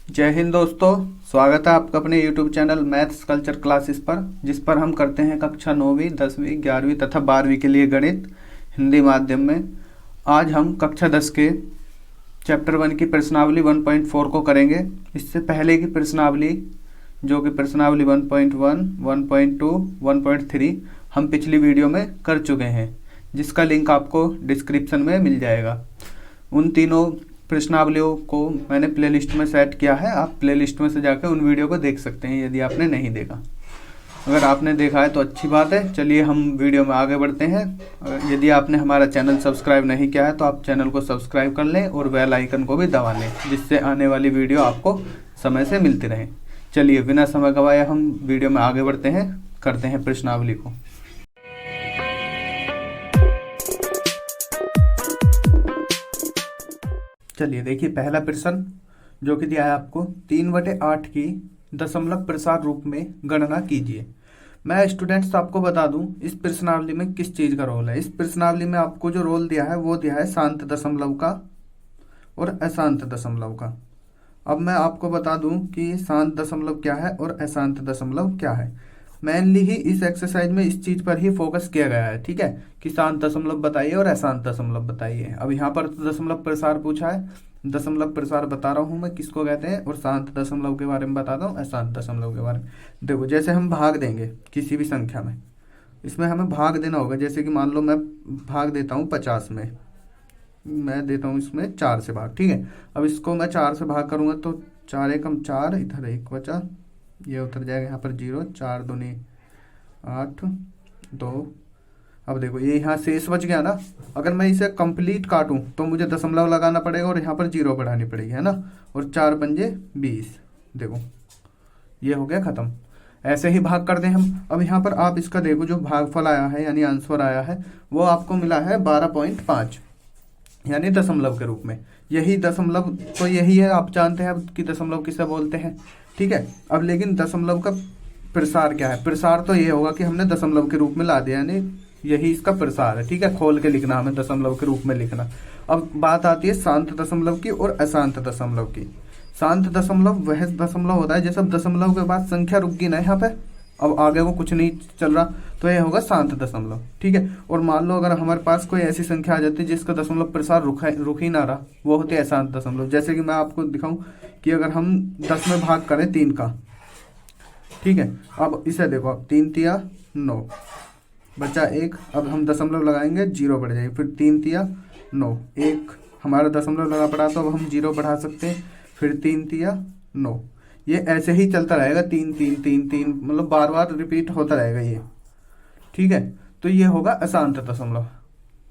जय हिंद दोस्तों। स्वागत है आपका अपने YouTube channel maths culture classes पर, जिस पर हम करते हैं कक्षा 9वीं 10वीं 11वीं तथा 12वीं के लिए गणित हिंदी माध्यम में। आज हम कक्षा 10 के चैप्टर 1 की प्रश्नावली 1.4 को करेंगे। इससे पहले की प्रश्नावली जो कि प्रश्नावली 1.1, 1.2, 1.3 हम पिछली वीडियो में कर चुके हैं, जिसका लिंक आपको डिस्क्रिप्शन में मिल जाएगा। उन तीनों प्रश्नावलियों को मैंने प्लेलिस्ट में सेट किया है, आप प्लेलिस्ट में से जाकर उन वीडियो को देख सकते हैं यदि आपने नहीं देखा। अगर आपने देखा है तो अच्छी बात है। चलिए हम वीडियो में आगे बढ़ते हैं। यदि आपने हमारा चैनल सब्सक्राइब नहीं किया है तो आप चैनल को सब्सक्राइब कर लें और बेल आइकन को भी दबा लें, जिससे आने वाली वीडियो आपको समय से मिलती रहे। चलिए बिना समय गवाए हम वीडियो में आगे बढ़ते हैं, करते हैं प्रश्नावली को। चलिए देखिए, पहला प्रश्न जो कि दिया है आपको, 3/8 की दशमलव प्रसार रूप में गणना कीजिए। मैं स्टूडेंट्स आपको बता दूं इस प्रश्नावली में किस चीज का रोल है। इस प्रश्नावली में आपको जो रोल दिया है वो दिया है शांत दशमलव का और अशांत दशमलव का। अब मैं आपको बता दूं कि शांत दशमलव क्या है और अशांत दशमलव क्या है। मेनली ही इस एक्सरसाइज में इस चीज पर ही फोकस किया गया है, ठीक है, कि शांत दशमलव बताइए और अशांत दशमलव बताइए। अब यहाँ पर दशमलव प्रसार पूछा है, दशमलव प्रसार बता रहा हूँ मैं किसको कहते हैं, और शांत दशमलव के बारे में बताता हूँ, अशांत दशमलव के बारे में। देखो, जैसे हम भाग देंगे किसी भी संख्या में, इसमें हमें भाग देना होगा। जैसे कि मान लो मैं भाग देता हूँ 50 में, मैं देता हूँ इसमें 4 से भाग, ठीक है। अब इसको मैं 4 से भाग करूंगा तो 4 एकम 4, इधर 1 बचा, ये उतर जाएगा यहाँ पर 0, 4 दूनी 8, 2। अब देखो ये यहाँ शेष बच गया ना। अगर मैं इसे कंप्लीट काटूं तो मुझे दशमलव लगाना पड़ेगा और यहाँ पर 0 बढ़ानी पड़ेगी, है ना। और 4 पंजे 20, देखो ये हो गया खत्म। ऐसे ही भाग कर दें हम। अब यहाँ पर आप इसका देखो, जो भागफल आया है यानी आंसर आया है वो आपको मिला है 12.5, यानी दशमलव के रूप में। यही दशमलव तो यही है, आप जानते हैं अब कि दशमलव किसे बोलते हैं, ठीक है। अब लेकिन दशमलव का प्रसार क्या है? प्रसार तो ये होगा कि हमने दशमलव के रूप में ला दिया, यानी यही इसका प्रसार है, ठीक है। खोल के लिखना, हमें दशमलव के रूप में लिखना। अब बात आती है शांत दशमलव की और अशांत दशमलव की। शांत दशमलव वह दशमलव होता है जैसे दशमलव के बाद संख्या रुक गई ना यहाँ पे, अब आगे वो कुछ नहीं चल रहा, तो यह होगा शांत दशमलव, ठीक है। और मान लो अगर हमारे पास कोई ऐसी संख्या आ जाती है जिसका दशमलव प्रसार रुक ही ना रहा, वो होती है अशांत दशमलव। जैसे कि मैं आपको दिखाऊं कि अगर हम 10 में भाग करें 3 का, ठीक है। अब इसे देखो, अब 3 तिया 9 बचा 1, अब हम दशमलव लगाएंगे 0 बढ़ जाएगी, फिर 3 तिया 9, 1 हमारा दशमलव लगा पड़ा तो अब हम 0 बढ़ा सकते हैं, फिर 3 तिया 9। ये ऐसे ही चलता रहेगा, 3 3 3 3, मतलब बार बार रिपीट होता रहेगा ये, ठीक है। तो ये होगा अशांत दशमलव,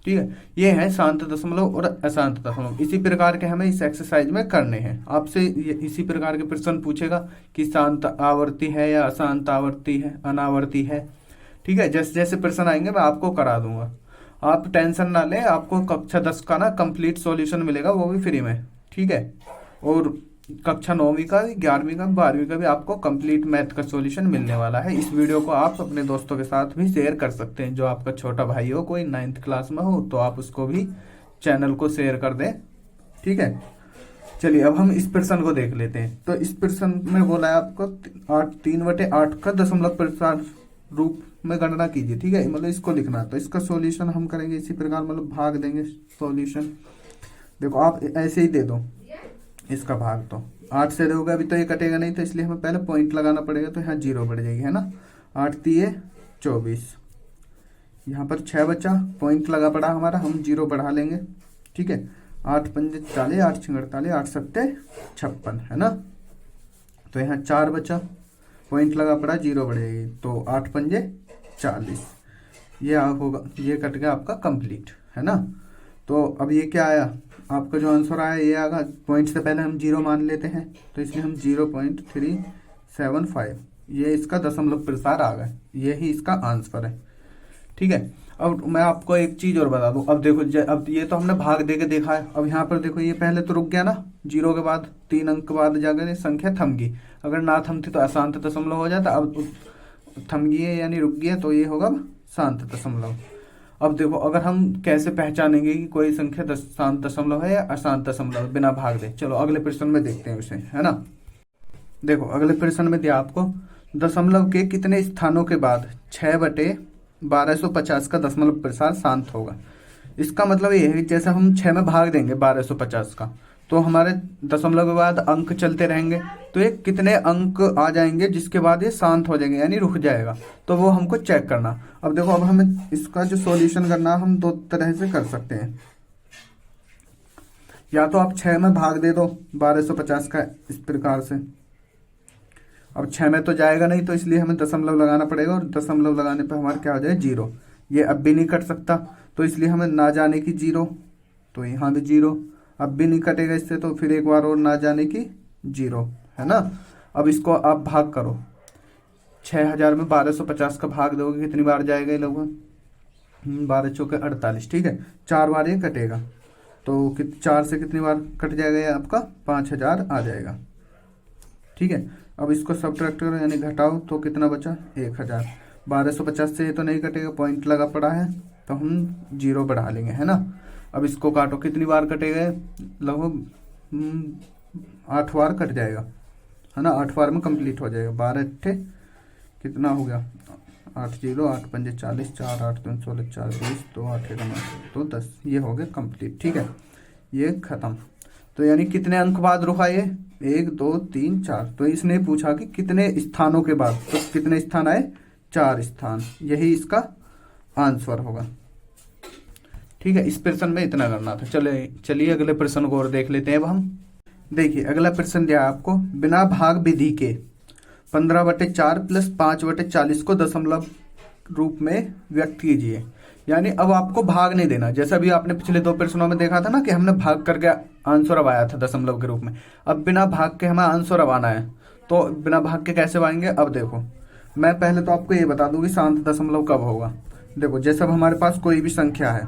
ठीक है। ये है शांत दशमलव और अशांत दशमलव। इसी प्रकार के हमें इस एक्सरसाइज में करने हैं। आपसे इसी प्रकार के प्रश्न पूछेगा कि शांत आवर्ती है या अशांत आवर्ती है, अनावर्ती है, ठीक है। जैसे जैसे प्रश्न आएंगे मैं आपको करा दूंगा, आप टेंशन ना लें। आपको कक्षा 10 का ना कंप्लीट सॉल्यूशन मिलेगा, वो भी फ्री में, ठीक है। और कक्षा 9वीं का, 11वीं का, 12वीं का भी आपको कंप्लीट मैथ का सॉल्यूशन मिलने वाला है। इस वीडियो को आप अपने दोस्तों के साथ भी शेयर कर सकते हैं। जो आपका छोटा भाई हो, कोई 9th क्लास में हो, तो आप उसको भी चैनल को शेयर कर दें, ठीक है। चलिए अब हम इस प्रश्न को देख लेते हैं। तो इस प्रश्न में बोला है आपको 3/8 का दशमलव प्रसार रूप में गणना कीजिए, ठीक है। मतलब इसको लिखना, तो इसका सॉल्यूशन हम करेंगे इसी प्रकार, मतलब भाग देंगे सॉल्यूशन। देखो आप ऐसे ही दे दो इसका भाग, तो 8 से दोगे अभी तो ये कटेगा नहीं, तो इसलिए हमें पहले पॉइंट लगाना पड़ेगा, तो यहाँ 0 बढ़ जाएगी, है ना। 8 तिये 24, यहाँ पर 6 बचा, पॉइंट लगा पड़ा हमारा, हम 0 बढ़ा लेंगे, ठीक है। 8 पंजे 40, 8 छः 48, 8 सत्ते 56, है ना। तो यहाँ 4 बचा, पॉइंट लगा पड़ा, 0 बढ़ जाएगी, तो 8 पंजे 40, ये होगा, ये कट गया आपका कंप्लीट, है ना। तो अब ये क्या आया, आपका जो आंसर आया ये आएगा। पॉइंट से पहले हम 0 मान लेते हैं, तो इसलिए हम 0.375, ये इसका दशमलव प्रसार आ गया, यही इसका आंसर है, ठीक है। अब मैं आपको एक चीज और बता दूं। अब देखो, अब ये तो हमने भाग दे के देखा है। अब यहाँ पर देखो, ये पहले तो रुक गया ना, 0 के बाद 3 अंक के बाद जाकर ये संख्या थम गई। अगर ना थमती तो अशांत दशमलव हो जाता, अब थम गई है यानी रुक गई है, तो ये होगा शांत दशमलव। अब देखो, अगर हम कैसे पहचानेंगे कि कोई संख्या शांत दशमलव है या अशांत दशमलव बिना भाग दे, चलो अगले प्रश्न में देखते हैं उसे, है ना। देखो अगले प्रश्न में दिया आपको दशमलव के कितने स्थानों के बाद 6/1250 का दशमलव प्रसार शांत होगा। इसका मतलब ये है कि जैसे हम 6 में भाग देंगे 1250 का, तो हमारे दशमलव के बाद अंक चलते रहेंगे, तो ये कितने अंक आ जाएंगे जिसके बाद ये शांत हो जाएंगे यानी रुक जाएगा, तो वो हमको चेक करना। अब देखो अब हमें इसका जो सॉल्यूशन करना हम दो तरह से कर सकते हैं। या तो आप 6 में भाग दे दो 1250 का इस प्रकार से। अब 6 में तो जाएगा नहीं, तो इसलिए हमें दशमलव लगाना पड़ेगा, और दशमलव लगाने पर हमारा क्या हो जाए 0। ये अब भी नहीं कट सकता, तो इसलिए हमें ना जाने की 0, तो यहाँ भी 0। अब भी नहीं कटेगा इससे, तो फिर एक बार और ना जाने की 0, है ना। अब इसको आप भाग करो, 6000 में 1250 का भाग दोगे कितनी बार जाएगा ये लगभग 12 चौके 48, ठीक है। 4 बार ये कटेगा, तो 4 से कितनी बार कट जाएगा ये आपका 5000 आ जाएगा, ठीक है। अब इसको सब्ट्रैक्ट करो यानी घटाओ, तो कितना बचा 1000। 1250 से ये तो नहीं कटेगा, पॉइंट लगा पड़ा है, तो हम 0 बढ़ा लेंगे, है ना। अब इसको काटो, कितनी बार कटेगा लगभग 8 बार कट जाएगा, है ना। 8 बार में कंप्लीट हो जाएगा। 12 अट्ठे कितना हो गया 8 0 8 5 40 4 8 3 16 4 20 2 8 1 2 10, ये हो गया कंप्लीट, ठीक है। ये खत्म। तो यानी कितने अंक बाद रुका ये 1 2 3 4, तो इसने पूछा कि कितने स्थानों के बाद, तो कितने स्थान आए 4 स्थान, यही इसका आंसर होगा, ठीक है। इस प्रश्न में इतना करना था। चलिए अगले प्रश्न को और देख लेते हैं अब हम। देखिए अगला प्रश्न दिया आपको बिना भाग विधि के 15/4 + 5/40 को दशमलव रूप में व्यक्त कीजिए। यानी अब आपको भाग नहीं देना, जैसा भी आपने पिछले 2 प्रश्नों में देखा था ना कि हमने भाग करके आंसर अब आया था दशमलव के रूप में। अब बिना भाग के हमें आंसर अब आना है, तो बिना भाग के कैसे आएंगे। अब देखो मैं पहले तो आपको ये बता दूं कि शांत दशमलव कब होगा। देखो जैसे अब हमारे पास कोई भी संख्या है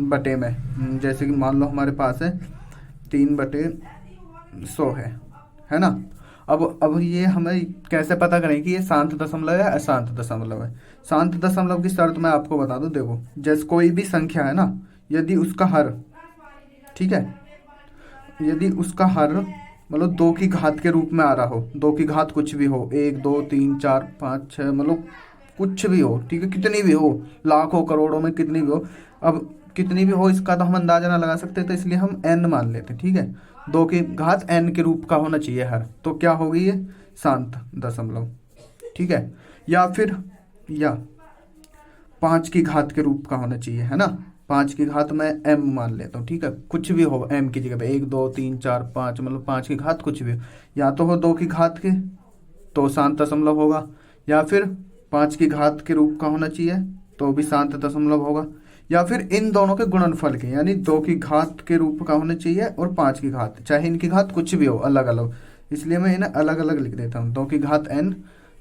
बटे में, जैसे कि मान लो हमारे पास है 3/100 है ना। अब ये हमें कैसे पता करें कि ये शांत दशमलव है अशांत दशमलव है। शांत दशमलव की शर्त मैं आपको बता दूं। देखो जैसे कोई भी संख्या है ना, यदि उसका हर, ठीक है, यदि उसका हर मतलब 2 की घात के रूप में आ रहा हो, 2 की घात कुछ भी हो, 1 2 3 4 5 6 मतलब कुछ भी हो, ठीक है, कितनी भी हो, लाखों करोड़ों में कितनी भी हो। अब कितनी भी हो इसका तो हम अंदाजा ना लगा सकते, तो इसलिए हम n मान लेते, ठीक है। 2 की घात n के रूप का होना चाहिए हर, तो क्या होगी ये शांत दशमलव, ठीक है। या फिर 5 की घात के रूप का होना चाहिए, है ना। 5 की घात मैं m मान लेता हूँ, ठीक है, कुछ भी हो m की जगह पे 1 2 3 4 5 मतलब 5 की घात कुछ भी हो। या तो हो 2 की घात के, तो शांत दशमलव होगा, या फिर 5 की घात के रूप का होना चाहिए तो भी शांत दशमलव होगा, या फिर इन दोनों के गुणनफल के, यानी 2 की घात के रूप का होना चाहिए और 5 की घात, चाहे इनकी घात कुछ भी हो अलग अलग, इसलिए मैं इन्हें अलग अलग लिख देता हूँ। 2 की घात n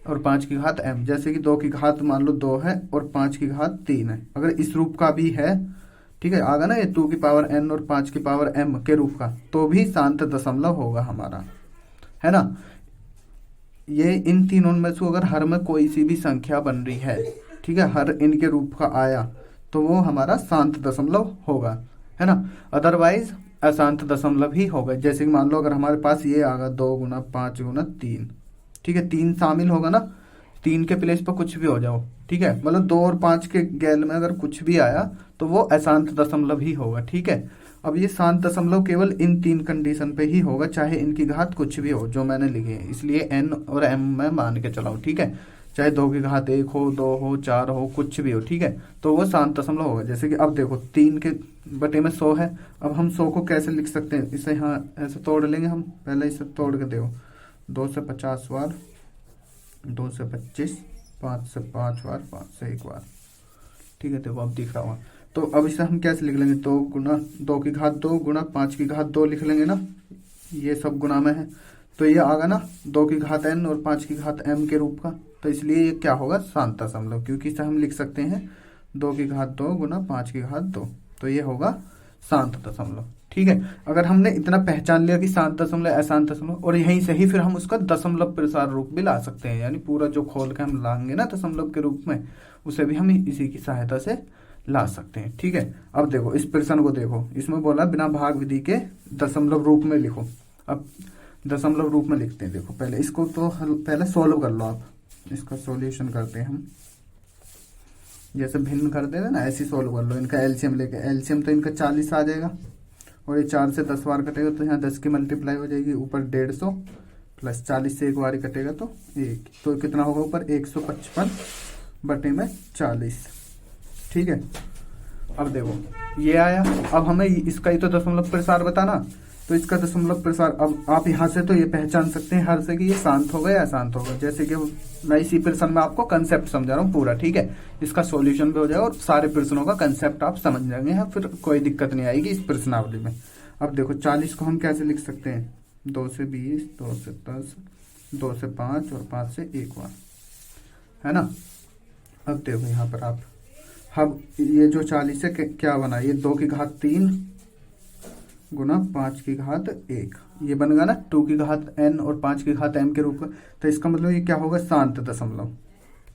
और 5 की घात m। जैसे कि 2 की घात मान लो 2 है और 5 की घात 3 है, अगर इस रूप का भी है, ठीक है, आगा ना ये 2 की पावर n और 5 की पावर m के रूप का, तो भी शांत दशमलव होगा हमारा, है ना। ये इन तीनों में से अगर हर में कोई सी भी संख्या बन रही है, ठीक है, हर इनके रूप का आया, तो वो हमारा शांत दशमलव होगा, है ना। अदरवाइज अशांत दशमलव ही होगा। जैसे कि मान लो अगर हमारे पास ये आगा 2 × 5 × 3, ठीक है, 3 शामिल होगा ना, 3 के प्लेस पर कुछ भी हो जाओ, ठीक है, मतलब 2 और 5 के गैल में अगर कुछ भी आया तो वो अशांत दशमलव ही होगा, ठीक है। अब ये शांत दशमलव केवल इन 3 कंडीशन पे ही होगा, चाहे इनकी घात कुछ भी हो जो मैंने लिखे हैं, इसलिए n और m में मान के चलाओ, ठीक है। चाहे 2 की घात 1 हो 2 हो 4 हो कुछ भी हो, ठीक है, तो वो शांत दशमलव होगा। जैसे कि अब देखो 3 के बटे में 100 है, अब हम 100 को कैसे लिख सकते हैं, इसे यहाँ ऐसे तोड़ लेंगे हम, पहले इसे तोड़ के देखो, 2 से 50 बार, 2 से 25, 5 से 5 बार, 5 से 1 बार, ठीक है, देखो अब दिख रहा होगा। तो अब इसे हम कैसे लिख लेंगे, 2 × 2 की घात 2 × 5 की घात 2 लिख लेंगे ना, ये सब गुणा में है, तो ये आगा ना 2 की घात n और 5 की घात m के रूप का, तो इसलिए ये क्या होगा शांत दशमलव, क्योंकि इसे हम लिख सकते हैं 2 की घात 2 × 5 की घात 2, तो ये होगा शांत दशमलव, ठीक है। अगर हमने इतना पहचान लिया कि शांत दशमलव अशांत दशमलव, और यहीं से ही फिर हम उसका दशमलव प्रसार रूप भी ला सकते हैं, यानी पूरा जो खोल के हम लाएंगे ना दशमलव के रूप में, उसे भी हम इसी की सहायता से ला सकते हैं, ठीक है। अब देखो इस प्रश्न को देखो, इसमें बोला बिना भाग विधि के दशमलव रूप में लिखो। अब दशमलव रूप में लिखते हैं। देखो पहले इसको तो पहले सोल्व कर लो आप, इसका सॉल्यूशन करते हैं हम। जैसे भिन्न करते थे ना, ऐसे सोल्व कर लो। इनका एलसीएम लेके, एलसीएम तो इनका 40 आ जाएगा और ये 4 से 10 बार कटेगा तो यहाँ 10 की मल्टीप्लाई हो जाएगी, ऊपर 150 प्लस 40 से एक बार कटेगा तो 1, तो कितना होगा ऊपर 155 बटे में 40। ठीक है, अब देखो ये आया। अब हमें इसका ही तो दशमलव प्रसार बताना, तो इसका दशमलव प्रसार अब आप यहाँ से तो ये पहचान सकते हैं हर से कि ये शांत होगा या अशांत होगा। जैसे कि मैं इसी प्रश्न में आपको कंसेप्ट समझा रहा हूँ पूरा, ठीक है। इसका सॉल्यूशन भी हो जाएगा और सारे प्रश्नों का कंसेप्ट आप समझ जाएंगे, फिर कोई दिक्कत नहीं आएगी इस प्रश्नावली में। अब देखो 40 को हम कैसे लिख सकते हैं, 2 से 20, 2 से 10, 2 से 5 और 5 से 1 बार, है ना। अब देखो यहाँ पर आप, अब ये जो 40 है क्या बना, ये 2 की घात 3 गुना 5 की घात 1, ये बनेगा ना 2 की घात n और 5 की घात m के रूप में। तो इसका मतलब ये क्या होगा, शांत दशमलव।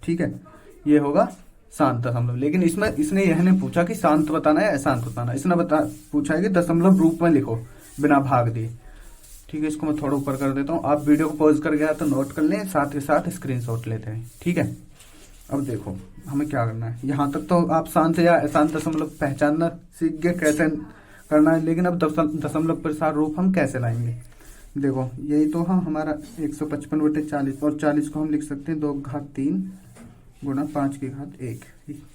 ठीक है, ये होगा शांत दशमलव। लेकिन इसमें इसने यह नहीं पूछा कि शांत बताना है या अशांत बताना, इसने पूछा है कि दशमलव रूप में लिखो बिना भाग दिए। ठीक है, इसको मैं थोड़ा ऊपर कर देता हूँ, आप वीडियो को पॉज कर गया तो नोट कर लें, साथ के साथ स्क्रीनशॉट लेते हैं। ठीक है, अब देखो हमें क्या करना है, यहाँ तक तो आप शांत या अशांत दशमलव पहचानना सीख गए कैसे करना है। लेकिन अब दशमलव प्रसार रूप हम कैसे लाएंगे, देखो यही तो हाँ हमारा 155 बटे 40, और 40 को हम लिख सकते हैं 2 की घात 3 गुना 5 की घात 1।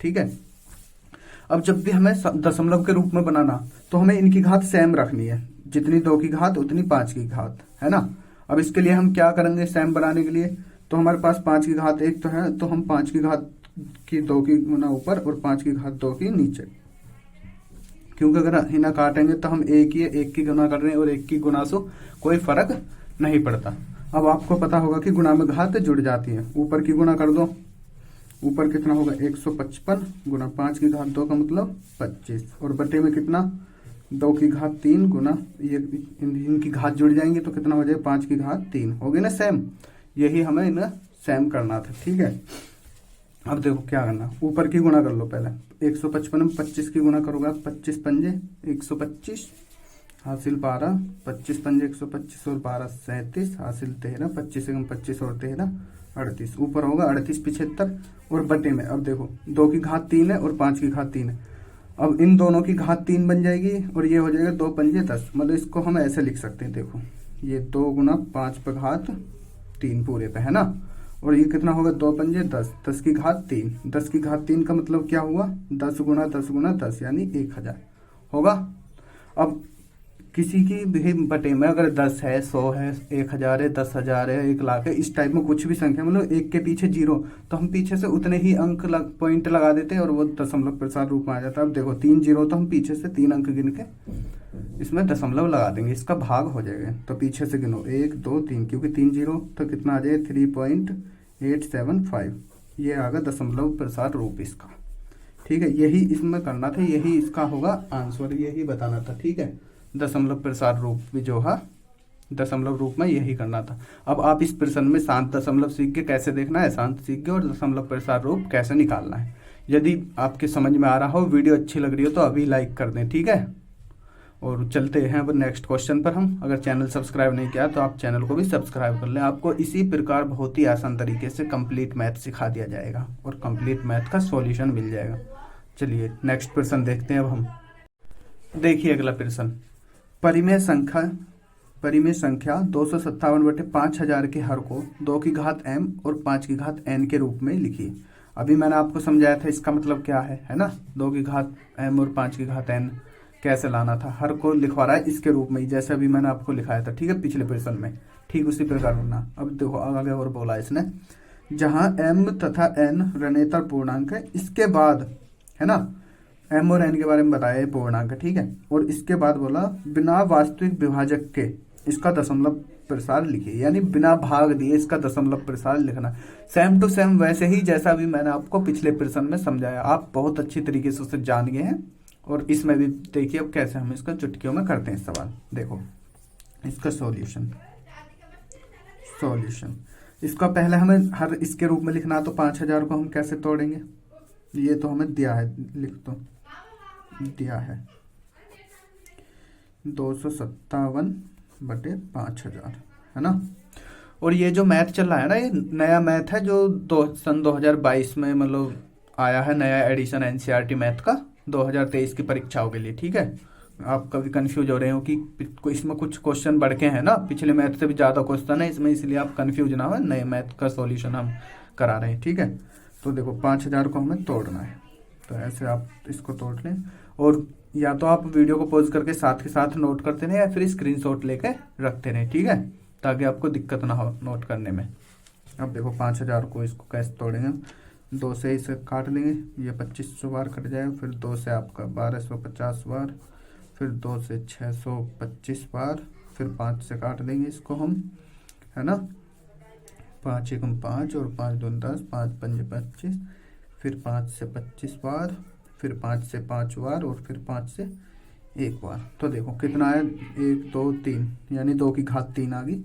ठीक है, अब जब भी हमें दशमलव के रूप में बनाना तो हमें इनकी घात सेम रखनी है, जितनी 2 की घात उतनी 5 की घात, है ना। अब इसके लिए हम क्या करेंगे, सेम बनाने के लिए तो हमारे पास 5 की घात 1 तो है, तो हम 5 की घात की 2 की गुना ऊपर और 5 की घात 2 की नीचे, क्योंकि अगर इन्हें काटेंगे तो हम एक की गुना कर रहे हैं और एक की गुना से कोई फर्क नहीं पड़ता। अब आपको पता होगा कि गुणा में घात जुड़ जाती है, ऊपर की गुना कर दो, ऊपर कितना होगा 155 गुना 5 की घात 2 का मतलब 25, और बटे में कितना 2 की घात 3 गुना ये इनकी घात जुड़ जाएंगे तो कितना हो जाएगा 5 की घात 3, हो गई ना सेम। यही हमें इन्हें सेम करना था। ठीक है, अब देखो क्या करना, ऊपर की गुना कर लो पहले, 155 में 25 की गुना करोगे आप, 25 पंजे 125 हासिल 12, 25 पंजे 125 और 12 37 हासिल 13, 25 से 25 और 13 38, ऊपर होगा 38 75, और बटे में अब देखो 2 की घात 3 है और 5 की घात 3 है, अब इन दोनों की घात 3 बन जाएगी और ये हो जाएगा 2 पंजे 10, मतलब इसको हम ऐसे लिख सकते हैं, देखो ये 2 गुना 5 पे घात 3 पूरे पे, है ना, और ये कितना होगा 2 पंजे 10, 10 की घात 3, 10 की घात 3 का मतलब क्या हुआ 10 गुना 10 गुना 10 यानी 1000 होगा। अब किसी की भी बटे में अगर 10 है, 100 है, 1000 है, 10,000 है, 1,00,000 है, इस टाइप में कुछ भी संख्या मतलब एक के पीछे 0, तो हम पीछे से उतने ही अंक पॉइंट लगा देते हैं और वो दशमलव प्रसार रूप में आ जाता है। अब देखो 3 0 तो हम पीछे से 3 अंक गिन के इसमें दशमलव लगा देंगे, इसका भाग हो जाएगा, तो पीछे से गिनो 1 2 3, क्योंकि 3 0 तो कितना आ जाएगा 3.875, ये आ गया दशमलव प्रसार रूप इसका। ठीक है, यही इसमें करना था, यही इसका होगा आंसर, यही बताना था। ठीक है, दशमलव प्रसार रूप भी जो है दशमलव रूप में यही करना था। अब आप इस प्रश्न में शांत दशमलव सीख के कैसे देखना है, शांत सीख के, और दशमलव प्रसार रूप कैसे निकालना है। यदि आपके समझ में आ रहा हो, वीडियो अच्छी लग रही हो तो अभी लाइक कर दें। ठीक है, और चलते हैं अब नेक्स्ट क्वेश्चन पर हम। अगर चैनल सब्सक्राइब नहीं किया तो आप चैनल को भी सब्सक्राइब कर लें, आपको इसी प्रकार बहुत ही आसान तरीके से कंप्लीट मैथ सिखा दिया जाएगा और कंप्लीट मैथ का सॉल्यूशन मिल जाएगा। चलिए नेक्स्ट प्रश्न देखते हैं अब हम। देखिए अगला प्रश्न, परिमेय संख्या 257 बटे 5000 के हर को 2 की घात m और 5 की घात n के रूप में लिखिए। अभी मैंने आपको समझाया था इसका मतलब क्या है ना, 2 की घात m और 5 की घात n कैसे लाना था, हर को लिखवा रहा है इसके रूप में ही, जैसे अभी मैंने आपको लिखाया था। ठीक है, पिछले प्रश्न में ठीक उसी प्रकार करना। अब देखो आगे और बोला इसने, जहां m तथा n ऋणेतर पूर्णांक है, इसके बाद है ना m और n के बारे में बताया पूर्णांक, ठीक है, और इसके बाद बोला बिना वास्तविक विभाजक के इसका दशमलव प्रसार लिखिए, यानी बिना भाग दिए इसका दशमलव प्रसार लिखना। सेम टू सेम वैसे ही जैसा भी मैंने आपको पिछले प्रश्न में समझाया, आप बहुत अच्छी तरीके से उसे जान गए हैं। और इसमें भी देखिए अब कैसे हम इसका चुटकियों में करते हैं सवाल। देखो इसका सॉल्यूशन इसका पहले हमें हर इसके रूप में लिखना, तो 5000 को हम कैसे तोड़ेंगे, ये तो हमें दिया है, लिख दो, दिया है 257 बटे 5000, है ना। और ये जो मैथ चल रहा है ना, ये नया मैथ है जो सन 2022 में मतलब आया है, नया एडिशन एनसीईआरटी मैथ का 2023 की परीक्षाओं के लिए, ठीक है। आप कभी कंफ्यूज हो रहे हो कि इसमें कुछ क्वेश्चन बढ़ के हैं ना, पिछले मैथ से भी ज़्यादा क्वेश्चन है इसमें, इसलिए आप कंफ्यूज ना हो, नए मैथ का सॉल्यूशन हम करा रहे हैं, ठीक है। तो देखो 5000 को हमें तोड़ना है, तो ऐसे आप इसको तोड़ लें, और या तो आप वीडियो को पॉज करके साथ के साथ नोट करते रहें या फिर स्क्रीनशॉट लेके रखते रहें, ठीक है, ताकि आपको दिक्कत ना हो नोट करने में। अब देखो 5000 को इसको कैसे तोड़ेंगे हम, 2 से इसे काट देंगे, ये 2500 बार कट जाएगा, फिर 2 से आपका 1250 बार, फिर 2 से 625 बार, फिर 5 से काट देंगे इसको हम, है ना। 5 एकम 5 और 5 दूनी 10, 5 पंजे 25, फिर 5 से 25 बार, फिर 5 से 5 बार, और फिर 5 से 1 बार। तो देखो कितना है, 1 2 3, यानी 2 की घात 3 आ गई।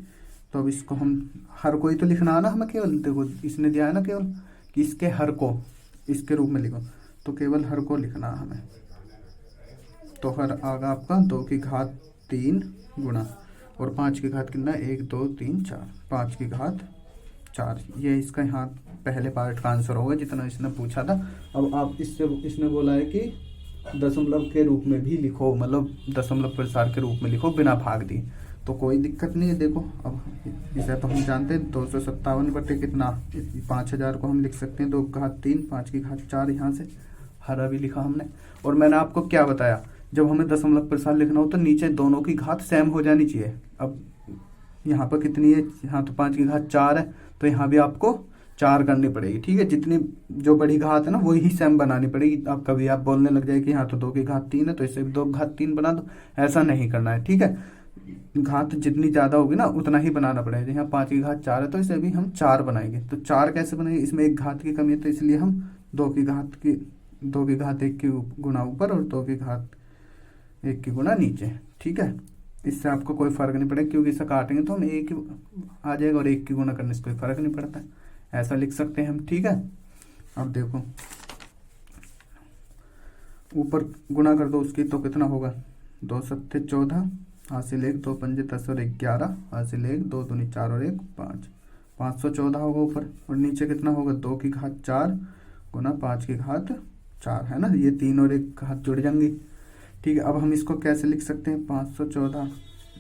तो अब इसको हम हर कोई तो लिखना है ना हमें, केवल देखो इसने दिया है ना केवल कि इसके हर को इसके रूप में लिखो, तो केवल हर को लिखना है हमें। तो हर आगा आपका 2 की घात 3 गुणा, और 5 की घात कितना, 1 2 3 4, 5 की घात 4। ये इसका यहाँ पहले पार्ट का आंसर होगा जितना इसने पूछा था। अब आप इसने बोला है कि दशमलव के रूप में भी लिखो, मतलब दशमलव प्रसार के रूप में लिखो बिना भाग दी, तो कोई दिक्कत नहीं है। देखो अब इसे तो हम जानते हैं 257 बटे कितना, 5000 को हम लिख सकते हैं 2 की घात 3, 5 की घात 4, यहाँ से हरा भी लिखा हमने। और मैंने आपको क्या बताया, जब हमें दशमलव प्रसार लिखना हो तो नीचे दोनों की घात सेम हो जानी चाहिए। अब यहाँ पर कितनी है, यहाँ तो 5 की घात 4 है, तो यहाँ भी आपको 4 करनी पड़ेगी, ठीक है। जितनी जो बड़ी घात है ना वही ही सेम बनानी पड़ेगी। अब कभी आप बोलने लग जाए कि यहाँ तो 2 की घात 3 है तो इसे भी 2 की घात 3 बना दो, ऐसा नहीं करना है, ठीक है। घात जितनी ज़्यादा होगी ना उतना ही बनाना पड़ेगा। यहाँ 5 की घात 4 है तो इसे भी हम 4 बनाएंगे। तो 4 कैसे बनेंगे, इसमें एक घात की कमी है तो इसलिए हम 2 की घात 1 की गुना ऊपर और 2 की घात 1 की गुना नीचे, ठीक है। इससे आपको कोई फर्क नहीं पड़ेगा, क्योंकि इसे काटेंगे तो हम 1 आ जाएगा और 1 की गुना करने से कोई फर्क नहीं पड़ता है, ऐसा लिख सकते हैं हम, ठीक है। अब देखो ऊपर गुना कर दो उसकी, तो कितना होगा, 2 सत्ते 14, हासिल 1, 2 पंजे 10 और 1 11, हासिल 1, 2 दूनी 4 और 1 5, 514 होगा ऊपर। और नीचे कितना होगा, 2 की घात 4 गुना 5 की घात 4, है ना, ये 3 और 1 घात जुड़ जाएंगी, ठीक है। अब हम इसको कैसे लिख सकते हैं, 514,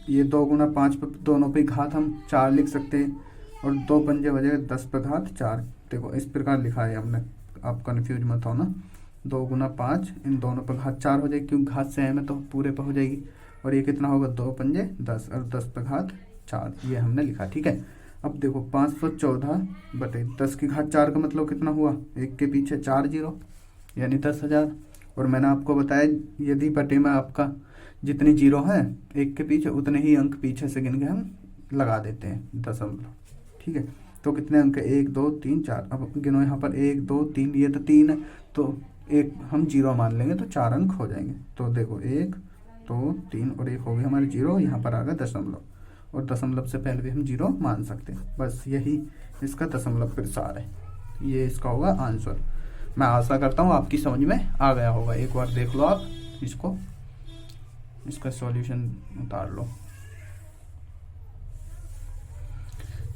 ये 2 गुना 5 पर दोनों पे घात हम 4 लिख सकते हैं, और 2 पंजे बजेगा 10 पर घात 4। देखो इस प्रकार लिखा है हमने, आप कन्फ्यूज मत हो ना। 2 गुना 5, इन दोनों पर घात 4 हो जाएगी, क्योंकि घात सेम है तो पूरे पर हो जाएगी। और ये कितना होगा, 2 पंजे 10 और 10 पर घात 4, ये हमने लिखा, ठीक है। अब देखो 514 बटे 10 की घात 4 का मतलब कितना हुआ, 1 के पीछे 4 जीरो, यानी 10,000। और मैंने आपको बताया यदि बटे में आपका जितनी जीरो है 1 के पीछे उतने ही अंक पीछे से गिन के हम लगा देते हैं दशमलव, ठीक है। तो कितने अंक है, 1 2 3 4। अब गिनो यहाँ पर 1 2 3, ये तो 3 है तो एक हम जीरो मान लेंगे तो 4 अंक हो जाएंगे। तो देखो 1 2 3 और 1 हो गए हमारे जीरो, यहाँ पर आ गया दशमलव, और दशमलव से पहले भी हम जीरो मान सकते हैं। बस यही इसका दशमलव प्रसार है, ये इसका होगा आंसर। मैं आशा करता हूँ आपकी समझ में आ गया होगा। एक बार देख लो आप इसको, इसका सॉल्यूशन उतार लो।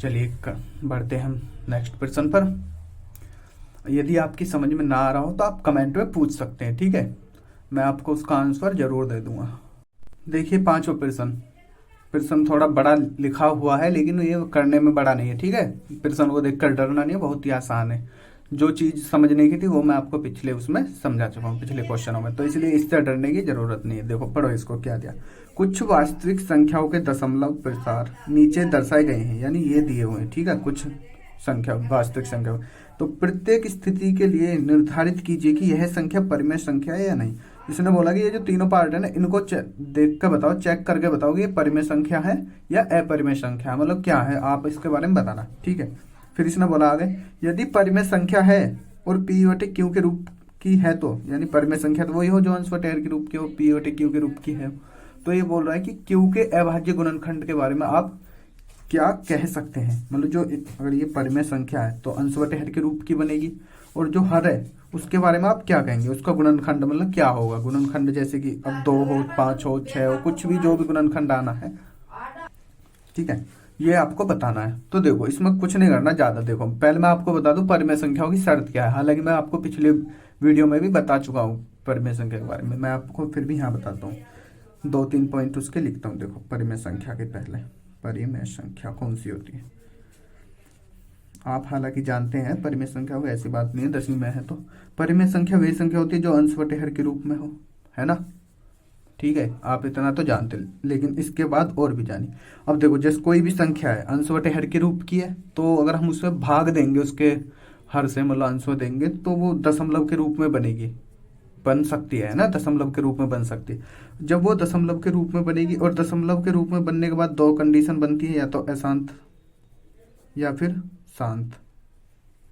चलिए बढ़ते हैं हम नेक्स्ट प्रश्न पर। यदि आपकी समझ में ना आ रहा हो तो आप कमेंट में पूछ सकते हैं, ठीक है, मैं आपको उसका आंसर जरूर दे दूंगा। देखिए 5वां प्रश्न थोड़ा बड़ा लिखा हुआ है, लेकिन ये करने में बड़ा नहीं है, ठीक है। प्रश्न को देखकर डरना नहीं है, बहुत ही आसान है। जो चीज़ समझने की थी वो मैं आपको पिछले उसमें समझा चुका हूँ, पिछले क्वेश्चनों में, तो इसलिए इससे डरने की जरूरत नहीं है। देखो पढ़ो इसको, क्या दिया, कुछ वास्तविक संख्याओं के दशमलव प्रसार नीचे दर्शाए गए हैं, यानी ये दिए हुए हैं, ठीक है, कुछ संख्या वास्तविक संख्या। तो प्रत्येक स्थिति के लिए निर्धारित कीजिए कि यह संख्या परिमेय संख्या है या नहीं। इसने बोला कि ये जो तीनों पार्ट है ना, इनको देख कर बताओ, चेक करके बताओ कि ये परिमेय संख्या है या अपरिमेय संख्या, मतलब क्या है, आप इसके बारे में बताना, ठीक है। फिर इसने बोला आगे, यदि परिमेय संख्या है और पी बटे क्यू के रूप की है तो, यानी परिमेय संख्या तो वही हो जो अंश बटे आर के रूप की हो, पी बटे क्यू के रूप की है। तो ये बोल रहा है कि क्यू के अभाज्य गुणनखंड के बारे में आप क्या कह सकते हैं, मतलब जो अगर ये परिमेय संख्या है तो अंश बटे हर के रूप की बनेगी, और जो हर है उसके बारे में आप क्या कहेंगे, उसका गुणनखंड मतलब क्या होगा। गुणनखंड जैसे कि अब 2 हो 5 हो 6 हो, कुछ भी जो भी गुणनखंड आना है, ठीक है। ये आपको बताना है। तो देखो इसमें कुछ नहीं करना ज्यादा। देखो पहले मैं आपको बता दूं परिमेय संख्याओं की शर्त क्या है। हालांकि मैं आपको पिछले वीडियो में भी बता चुका हूँ परिमेय संख्या के बारे में, मैं आपको फिर भी यहाँ बताता हूँ। दो तीन पॉइंट उसके लिखता हूँ। देखो परिमेय संख्या के पहले, परिमेय संख्या कौन सी होती है आप हालांकि जानते हैं परिमेय संख्या हो, ऐसी बात नहीं है, 10वीं में है तो। परिमेय संख्या वही संख्या होती है जो अंश बटे हर के रूप में हो, है ना। ठीक है, आप इतना तो जानते हैं, लेकिन इसके बाद और भी जानिए। अब देखो जैसे कोई भी संख्या है अंश बटे हर के रूप की है, तो अगर हम उसमें भाग देंगे उसके हर से, मतलब अंश में देंगे, तो वो दशमलव के रूप में बनेगी, बन सकती है ना, दशमलव के रूप में बन सकती है। जब वो दशमलव के रूप में बनेगी, और दशमलव के रूप में बनने के बाद दो कंडीशन बनती है, या तो अशांत या फिर शांत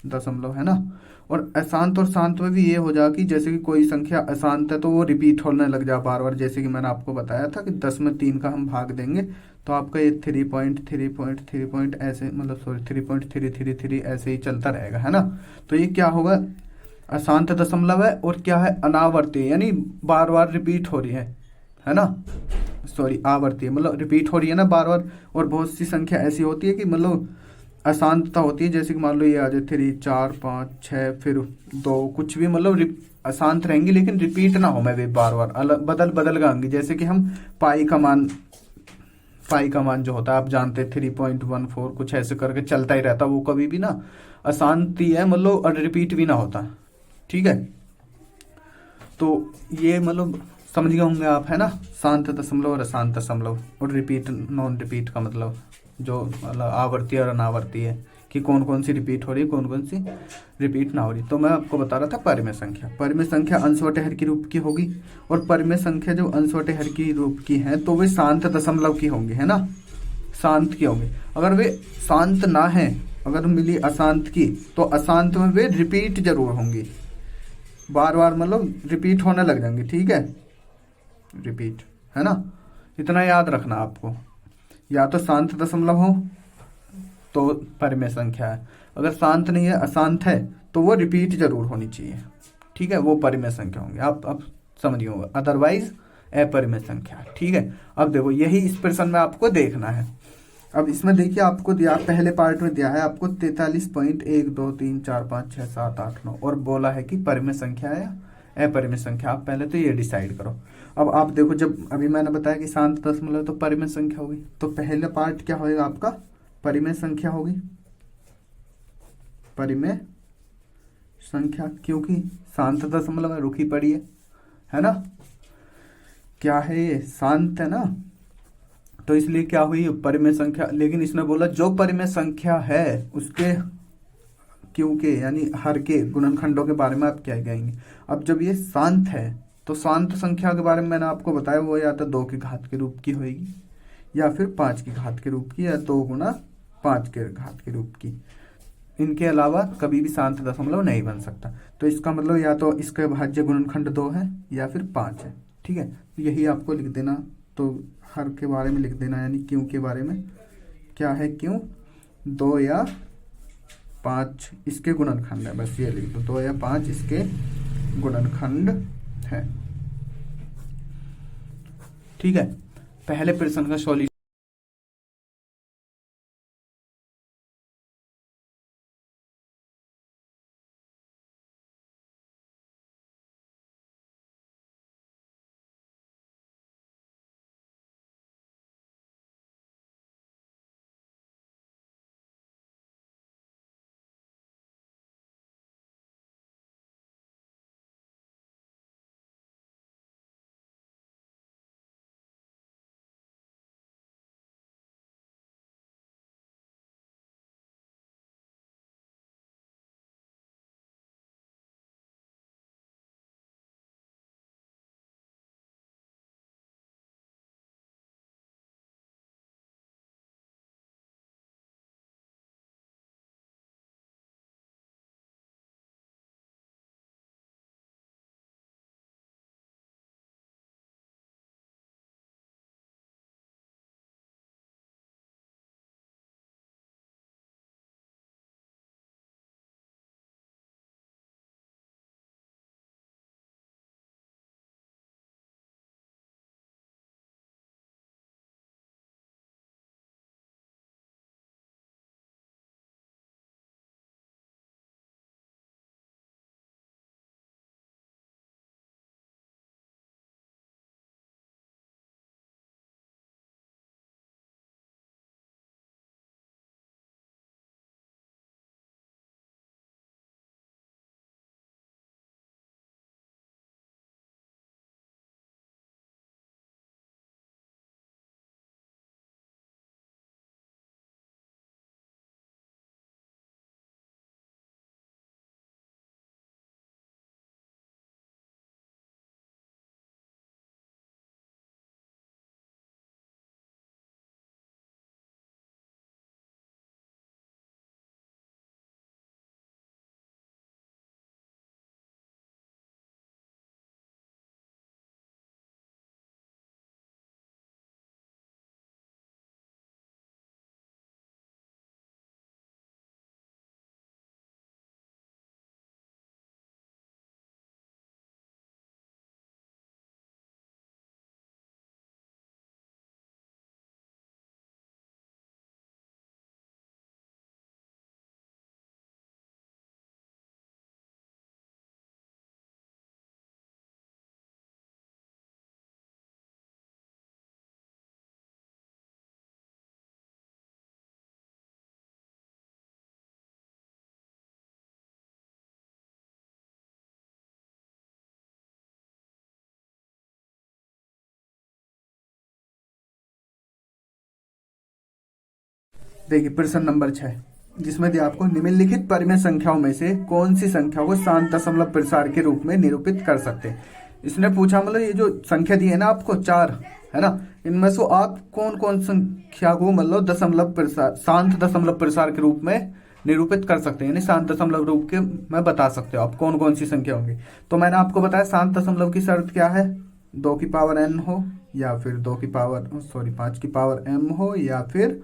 दशमलव, है ना। और अशांत और शांत में भी ये हो जा कि जैसे कि कोई संख्या अशांत है तो वो रिपीट होने लग जा बार बार। जैसे कि मैंने आपको बताया था कि 10 में 3 का हम भाग देंगे तो आपका ये 3.3.3 ऐसे, मतलब सॉरी 3.333 ऐसे ही चलता रहेगा, है ना। तो ये क्या होगा, अशांत दशमलव है, और क्या है, अनावर्ती है, यानी बार बार रिपीट हो रही है ना। सॉरी आवर्ती है, मतलब रिपीट हो रही है ना बार बार। और बहुत सी संख्या ऐसी होती है कि मतलब अशांतता होती है, जैसे कि मान लो ये आ जाए 3 4 5 6 फिर 2, कुछ भी मतलब अशांत रहेंगी, लेकिन रिपीट ना हो मैं वे बार बार अलग बदल बदल के आएंगी। जैसे कि हम पाई का मान, पाई का मान जो होता है आप जानते हैं 3.14 कुछ ऐसे करके चलता ही रहता, वो कभी भी ना अशांति है, मतलब और रिपीट भी ना होता। ठीक है, तो ये मतलब समझ गए होंगे आप, है ना। शांत दशमलव और अशांत दशमलव, और रिपीट नॉन रिपीट का मतलब जो मतलब आवर्ती और अनावर्ती है, कि कौन कौन सी रिपीट हो रही है, कौन कौन सी रिपीट ना हो रही। तो मैं आपको बता रहा था परिमेय संख्या, परिमेय संख्या अंश बटे हर की रूप की होगी। और परिमेय संख्या जो अंश बटे हर की रूप की है तो वे शांत दशमलव की होंगी, है ना, शांत की होंगी। अगर वे शांत ना है, अगर मिली अशांत की, तो अशांत में वे रिपीट जरूर होंगी, बार बार मतलब रिपीट होने लग जाएंगे। ठीक है, रिपीट, है ना। इतना याद रखना आपको, या तो शांत दशमलव हो तो परिमेय संख्या है, अगर शांत नहीं है अशांत है तो वो रिपीट जरूर होनी चाहिए। ठीक है, वो परिमेय संख्या होंगे, आप अब समझिए होगा, अदरवाइज अपरिमेय संख्या। ठीक है, अब देखो यही इस प्रश्न में आपको देखना है। अब इसमें देखिए आपको दिया, पहले पार्ट में दिया है आपको 43.1 2 3 4 5 6 7 8 9, और बोला है कि परिमेय संख्या है या अपरिमेय संख्या। आप पहले तो ये डिसाइड करो। अब आप देखो, जब अभी मैंने बताया कि शांत दशमलव तो परिमेय संख्या होगी, तो पहला पार्ट क्या होगा आपका, परिमेय संख्या होगी, परिमेय संख्या, क्योंकि शांत दशमलव है, रुकी पड़ी है ना। क्या है ये, शांत है ना, तो इसलिए क्या हुई परिमेय संख्या। लेकिन इसने बोला जो परिमेय संख्या है उसके क्यों के, यानी हर के गुणनखंडों के बारे में आप क्या कहेंगे। अब जब ये शांत है, तो शांत संख्या के बारे में मैंने आपको बताया, वो या तो 2 की घात के रूप की होगी, या फिर 5 की घात के रूप की, या 2 गुना 5 के घात के रूप की। इनके अलावा कभी भी शांत दशमलव नहीं बन सकता। तो इसका मतलब या तो इसका भाज्य गुणनखंड 2 है या फिर 5 है। ठीक है, तो यही आपको लिख देना। तो हर के बारे में लिख देना, यानी क्यों के बारे में, क्या है क्यों, 2 या 5 इसके गुणनखंड है, बस ये लिख दो, 2 या 5 इसके गुणनखंड है। ठीक है, पहले प्रश्न का सॉल्यूशन देखिए प्रश्न नंबर 6, जिसमें दिया आपको निम्नलिखित परिमेय संख्याओं में से कौन सी संख्या को शांत दशमलव प्रसार के रूप में निरूपित कर सकते हैं। इसने पूछा मतलब ये जो संख्या दी है ना आपको 4, है ना, इनमें से आप कौन कौन संख्या को मतलब दशमलव प्रसार, शांत दशमलव प्रसार के रूप में निरूपित कर सकते हैं, यानी शांत दशमलव रूप के में बता सकते हो आप कौन कौन सी संख्या होंगी। तो मैंने आपको बताया शांत दशमलव की शर्त क्या है, 2 की पावर n हो या फिर 5 की पावर m हो या फिर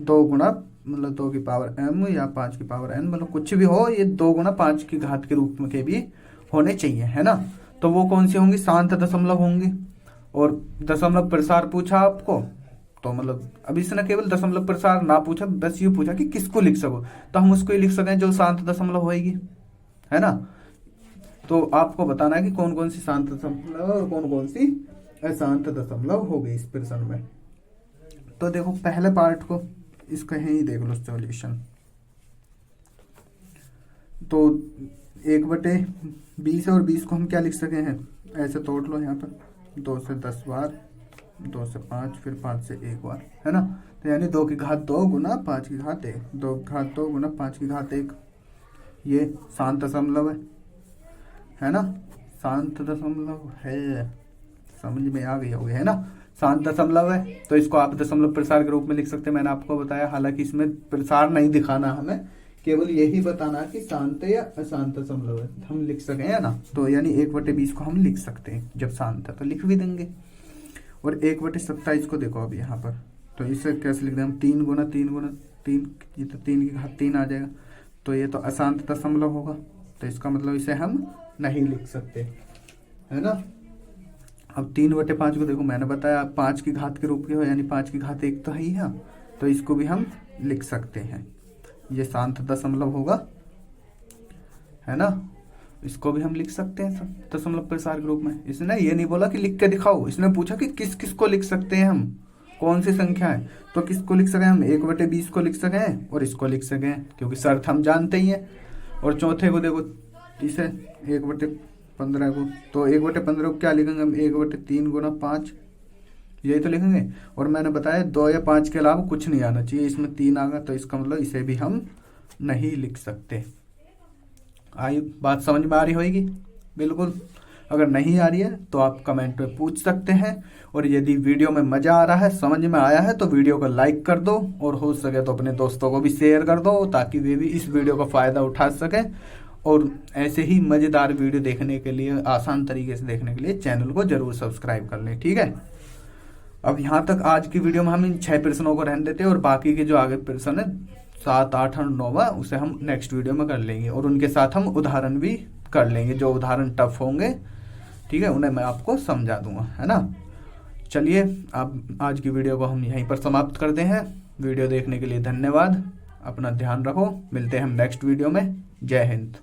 2 गुना मतलब 2 की पावर m या 5 की पावर n, मतलब कुछ भी हो, ये 2 गुना 5 की घात के रूप में के भी होने चाहिए, है ना। तो वो कौन सी होंगी, शांत दशमलव होंगी। और दशमलव प्रसार पूछा आपको, तो मतलब अभी इसने केवल दशमलव प्रसार ना पूछा, बस ये पूछा कि किसको लिख सको, तो हम उसको ही लिख सकें जो शांत दशमलव होएगी, है ना। तो आपको बताना है कि कौन कौन सी शांत दशमलव और कौन कौन सी अशांत दशमलव हो गई इस प्रश्न में। तो देखो पहले पार्ट को इसका ही देख लो सॉल्यूशन। तो 1/20 और 20 को हम क्या लिख सके हैं, ऐसे तोड़ लो यहाँ पर, 2 से 10 बार, 2 से 5, फिर 5 से 1 बार, है ना। तो यानी 2 की घात 2 गुना 5 की घात 1, 2 की घात 2 गुना 5 की घात 1, ये शांत दशमलव है ना, शांत दशमलव है, समझ में आ गई होगी, है ना, शांत दशमलव है। तो इसको आप दशमलव प्रसार के रूप में लिख सकते हैं, मैंने आपको बताया। हालांकि इसमें प्रसार नहीं दिखाना हमें, केवल यही बताना कि शांत या अशांत दशमलव है, हम लिख सकें, है ना। तो यानी 1/20 को हम लिख सकते हैं, जब शांत है तो लिख भी देंगे। और 1/27 को देखो अब यहाँ पर, तो इसे कैसे लिख दें हम, 3 गुना 3 गुना 3, ये तो 3 की घात 3 आ जाएगा, तो ये तो अशांत दशमलव होगा, तो इसका मतलब इसे हम नहीं लिख सकते, है ना। अब 3/5 को देखो, मैंने बताया 5 की घात के रूप के हो, यानी 5 की घात 1 तो है ही है, तो इसको भी हम लिख सकते हैं, ये शांत दशमलव होगा, है ना। इसको भी हम लिख सकते हैं दशमलव प्रसार के रूप में। इसने ये नहीं बोला कि लिख के दिखाओ, इसने पूछा कि किस किस को लिख सकते हैं हम, कौन सी संख्या है। तो किसको लिख सकें हम, 1/20 को लिख सकें और इसको लिख सकें, क्योंकि शर्त हम जानते ही हैं। और चौथे को देखो, इसे 1/15 को, तो 1/15 को क्या लिखेंगे हम, 1/3 गुना 5, यही तो लिखेंगे। और मैंने बताया 2 या 5 के अलावा कुछ नहीं आना चाहिए, इसमें 3 आ गया, तो इसका मतलब इसे भी हम नहीं लिख सकते। आई बात समझ में आ रही होगी बिल्कुल। अगर नहीं आ रही है तो आप कमेंट में पूछ सकते हैं। और यदि वीडियो में मज़ा आ रहा है, समझ में आया है, तो वीडियो को लाइक कर दो, और हो सके तो अपने दोस्तों को भी शेयर कर दो, ताकि वे भी इस वीडियो का फ़ायदा उठा सकें। और ऐसे ही मज़ेदार वीडियो देखने के लिए, आसान तरीके से देखने के लिए चैनल को ज़रूर सब्सक्राइब कर लें, ठीक है। अब यहाँ तक आज की वीडियो में हम इन 6 प्रश्नों को रहने देते हैं, और बाकी के जो आगे प्रश्न है 7, 8 और 9 उसे हम नेक्स्ट वीडियो में कर लेंगे, और उनके साथ हम उदाहरण भी कर लेंगे। जो उदाहरण टफ होंगे, ठीक है, उन्हें मैं आपको समझा दूंगा, है ना। चलिए अब आज की वीडियो को हम यहीं पर समाप्त करते हैं। वीडियो देखने के लिए धन्यवाद, अपना ध्यान रखो, मिलते हैं हम नेक्स्ट वीडियो में। जय हिंद।